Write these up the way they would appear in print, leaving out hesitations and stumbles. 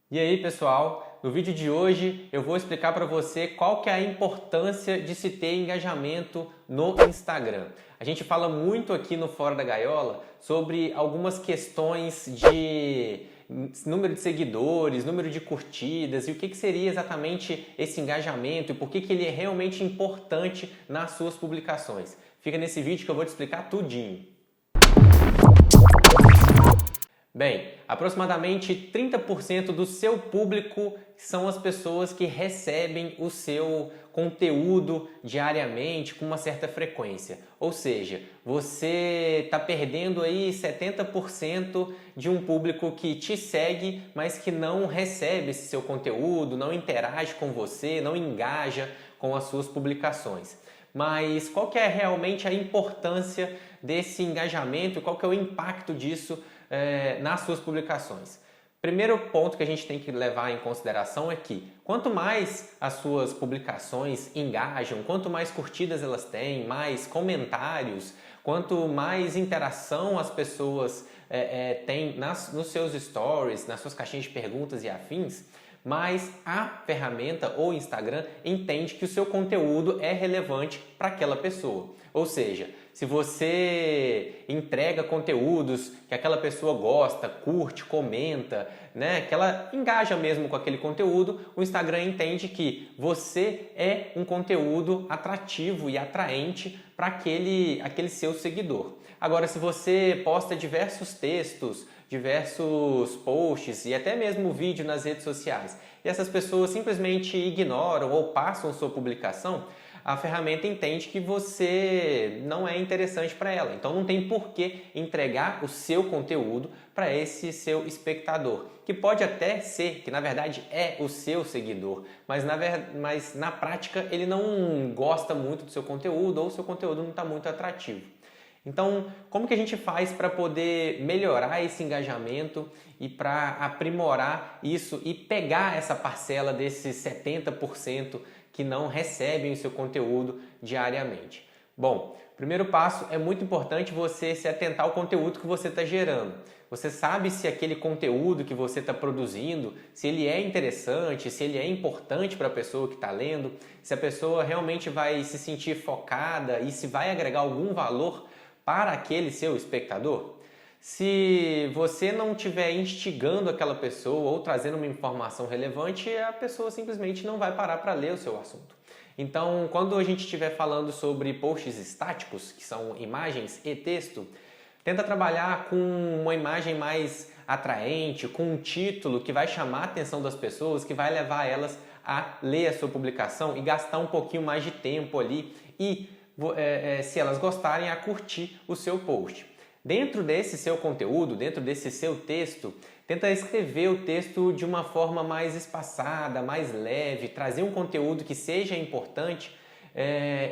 E aí, pessoal, no vídeo de hoje eu vou explicar para você qual que é a importância de se ter engajamento no Instagram. A gente fala muito aqui no Fora da Gaiola sobre algumas questões de número de seguidores, número de curtidas e o que seria exatamente esse engajamento e por que ele é realmente importante nas suas publicações. Fica nesse vídeo que eu vou te explicar tudinho. Bem, aproximadamente 30% do seu público são as pessoas que recebem o seu conteúdo diariamente com uma certa frequência. Ou seja, você está perdendo aí 70% de um público que te segue, mas que não recebe esse seu conteúdo, não interage com você, não engaja com as suas publicações. Mas qual que é realmente a importância desse engajamento e qual que é o impacto disso nas suas publicações? Primeiro ponto que a gente tem que levar em consideração é que quanto mais as suas publicações engajam, quanto mais curtidas elas têm, mais comentários, quanto mais interação as pessoas têm nos seus stories, nas suas caixinhas de perguntas e afins, mas a ferramenta ou Instagram entende que o seu conteúdo é relevante para aquela pessoa. Ou seja, se você entrega conteúdos que aquela pessoa gosta, curte, comenta, né, que ela engaja mesmo com aquele conteúdo, o Instagram entende que você é um conteúdo atrativo e atraente para aquele seu seguidor. Agora, se você posta diversos textos, diversos posts e até mesmo vídeo nas redes sociais e essas pessoas simplesmente ignoram ou passam sua publicação, a ferramenta entende que você não é interessante para ela. Então não tem por que entregar o seu conteúdo para esse seu espectador, que pode até ser, que na verdade é o seu seguidor, mas na prática ele não gosta muito do seu conteúdo ou o seu conteúdo não está muito atrativo. Então, como que a gente faz para poder melhorar esse engajamento e para aprimorar isso e pegar essa parcela desses 70% que não recebem o seu conteúdo diariamente? Bom, primeiro passo é muito importante você se atentar ao conteúdo que você está gerando. Você sabe se aquele conteúdo que você está produzindo, se ele é interessante, se ele é importante para a pessoa que está lendo, se a pessoa realmente vai se sentir focada e se vai agregar algum valor para aquele seu espectador? Se você não estiver instigando aquela pessoa ou trazendo uma informação relevante, a pessoa simplesmente não vai parar para ler o seu assunto. Então, quando a gente estiver falando sobre posts estáticos, que são imagens e texto, tenta trabalhar com uma imagem mais atraente, com um título que vai chamar a atenção das pessoas, que vai levar elas a ler a sua publicação e gastar um pouquinho mais de tempo ali e se elas gostarem, a curtir o seu post. Dentro desse seu conteúdo, dentro desse seu texto, tenta escrever o texto de uma forma mais espaçada, mais leve, trazer um conteúdo que seja importante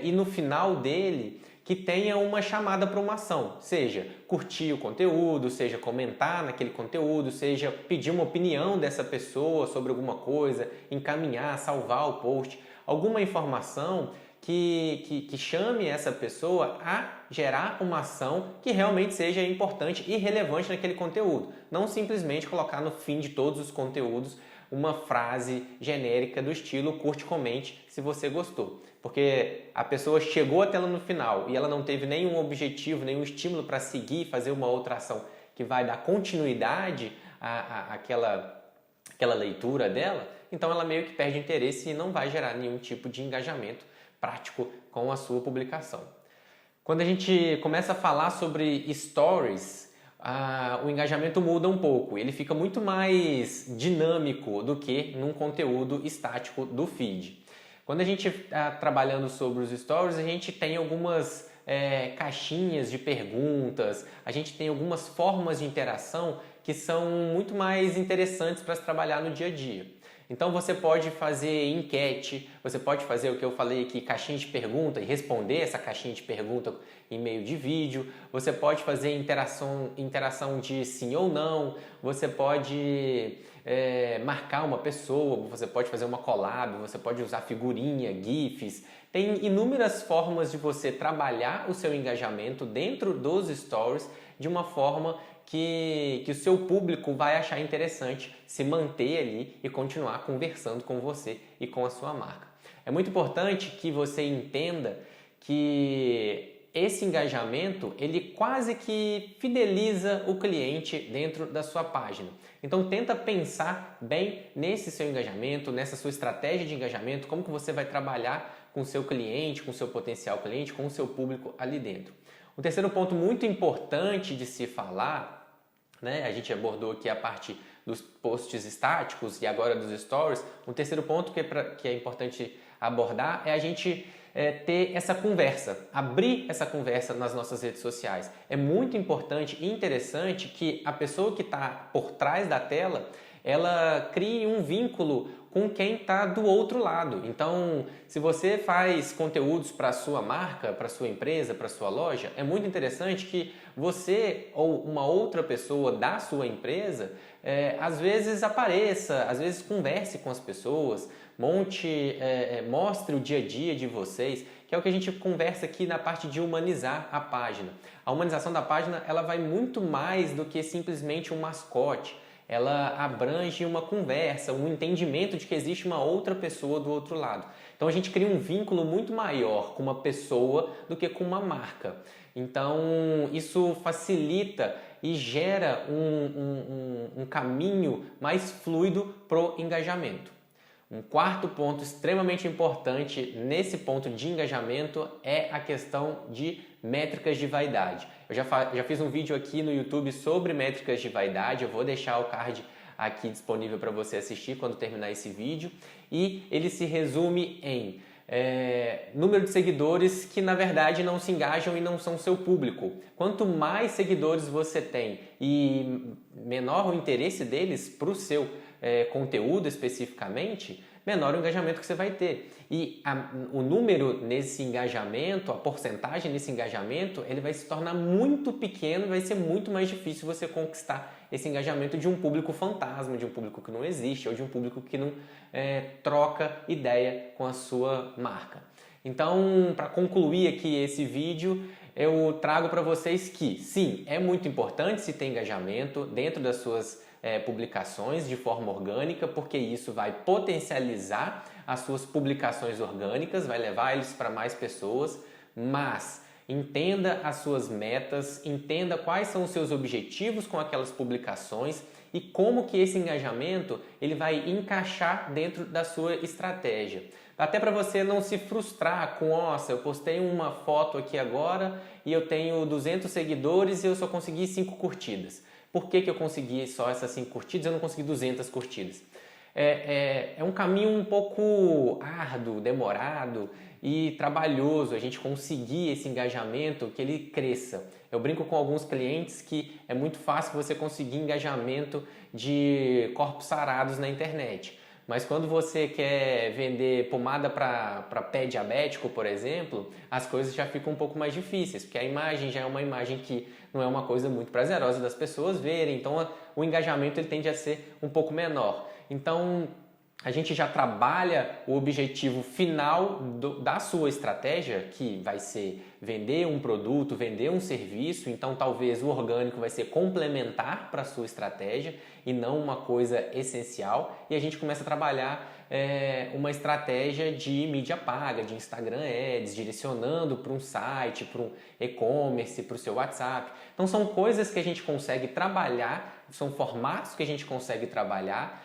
e no final dele que tenha uma chamada para uma ação, seja curtir o conteúdo, seja comentar naquele conteúdo, seja pedir uma opinião dessa pessoa sobre alguma coisa, encaminhar, salvar o post, alguma informação que chame essa pessoa a gerar uma ação que realmente seja importante e relevante naquele conteúdo. Não simplesmente colocar no fim de todos os conteúdos uma frase genérica do estilo curte, comente se você gostou. Porque a pessoa chegou até lá no final e ela não teve nenhum objetivo, nenhum estímulo para seguir e fazer uma outra ação que vai dar continuidade àquela leitura dela, então ela meio que perde interesse e não vai gerar nenhum tipo de engajamento prático com a sua publicação. Quando a gente começa a falar sobre stories, o engajamento muda um pouco. Ele fica muito mais dinâmico do que num conteúdo estático do feed. Quando a gente está trabalhando sobre os stories, a gente tem algumas caixinhas de perguntas, a gente tem algumas formas de interação que são muito mais interessantes para se trabalhar no dia a dia. Então você pode fazer enquete, você pode fazer o que eu falei aqui, caixinha de pergunta e responder essa caixinha de pergunta em meio de vídeo, você pode fazer interação de sim ou não, você pode marcar uma pessoa, você pode fazer uma collab, você pode usar figurinha, GIFs. Tem inúmeras formas de você trabalhar o seu engajamento dentro dos stories de uma forma que o seu público vai achar interessante se manter ali e continuar conversando com você e com a sua marca. É muito importante que você entenda que esse engajamento, ele quase que fideliza o cliente dentro da sua página. Então tenta pensar bem nesse seu engajamento, nessa sua estratégia de engajamento, como que você vai trabalhar com o seu cliente, com o seu potencial cliente, com o seu público ali dentro. Um terceiro ponto muito importante de se falar, né? A gente abordou aqui a parte dos posts estáticos e agora dos stories. Um terceiro ponto que é importante abordar é a gente ter essa conversa, abrir essa conversa nas nossas redes sociais. É muito importante e interessante que a pessoa que está por trás da tela, ela crie um vínculo com quem está do outro lado. Então, se você faz conteúdos para a sua marca, para a sua empresa, para a sua loja, é muito interessante que você ou uma outra pessoa da sua empresa, às vezes apareça, às vezes converse com as pessoas, mostre o dia a dia de vocês, que é o que a gente conversa aqui na parte de humanizar a página. A humanização da página, ela vai muito mais do que simplesmente um mascote. Ela abrange uma conversa, um entendimento de que existe uma outra pessoa do outro lado. Então a gente cria um vínculo muito maior com uma pessoa do que com uma marca. Então isso facilita e gera um caminho mais fluido para o engajamento. Um quarto ponto extremamente importante nesse ponto de engajamento é a questão de métricas de vaidade. Eu já fiz um vídeo aqui no YouTube sobre métricas de vaidade, eu vou deixar o card aqui disponível para você assistir quando terminar esse vídeo. E ele se resume em número de seguidores que na verdade não se engajam e não são seu público. Quanto mais seguidores você tem e menor o interesse deles para o seu conteúdo especificamente, menor o engajamento que você vai ter. E o número nesse engajamento, a porcentagem nesse engajamento, ele vai se tornar muito pequeno, vai ser muito mais difícil você conquistar esse engajamento de um público fantasma, de um público que não existe ou de um público que não troca ideia com a sua marca. Então, para concluir aqui esse vídeo, eu trago para vocês que, sim, é muito importante se ter engajamento dentro das suas publicações de forma orgânica, porque isso vai potencializar as suas publicações orgânicas, vai levar eles para mais pessoas, mas entenda as suas metas, entenda quais são os seus objetivos com aquelas publicações e como que esse engajamento ele vai encaixar dentro da sua estratégia. Até para você não se frustrar com, nossa, eu postei uma foto aqui agora e eu tenho 200 seguidores e eu só consegui 5 curtidas. Por que eu consegui só essas 5 curtidas e eu não consegui 200 curtidas? É um caminho um pouco árduo, demorado e trabalhoso a gente conseguir esse engajamento, que ele cresça. Eu brinco com alguns clientes que é muito fácil você conseguir engajamento de corpos sarados na internet. Mas quando você quer vender pomada para pé diabético, por exemplo, as coisas já ficam um pouco mais difíceis, porque a imagem já é uma imagem que não é uma coisa muito prazerosa das pessoas verem, então o engajamento ele tende a ser um pouco menor. Então a gente já trabalha o objetivo final da sua estratégia, que vai ser vender um produto, vender um serviço, então talvez o orgânico vai ser complementar para a sua estratégia e não uma coisa essencial, e a gente começa a trabalhar uma estratégia de mídia paga, de Instagram Ads, direcionando para um site, para um e-commerce, para o seu WhatsApp. Então são coisas que a gente consegue trabalhar, são formatos que a gente consegue trabalhar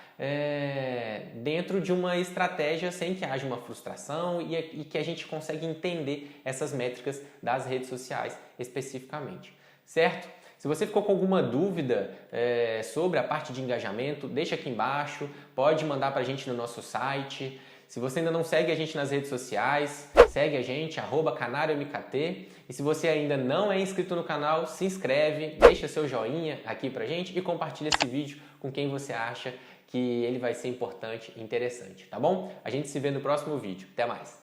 dentro de uma estratégia sem que haja uma frustração e que a gente consegue entender essas métricas das redes sociais especificamente, certo? Se você ficou com alguma dúvida sobre a parte de engajamento, deixa aqui embaixo, pode mandar para a gente no nosso site. Se você ainda não segue a gente nas redes sociais, segue a gente, @CanarioMKT. E se você ainda não é inscrito no canal, se inscreve, deixa seu joinha aqui pra gente e compartilha esse vídeo com quem você acha que ele vai ser importante e interessante, tá bom? A gente se vê no próximo vídeo. Até mais!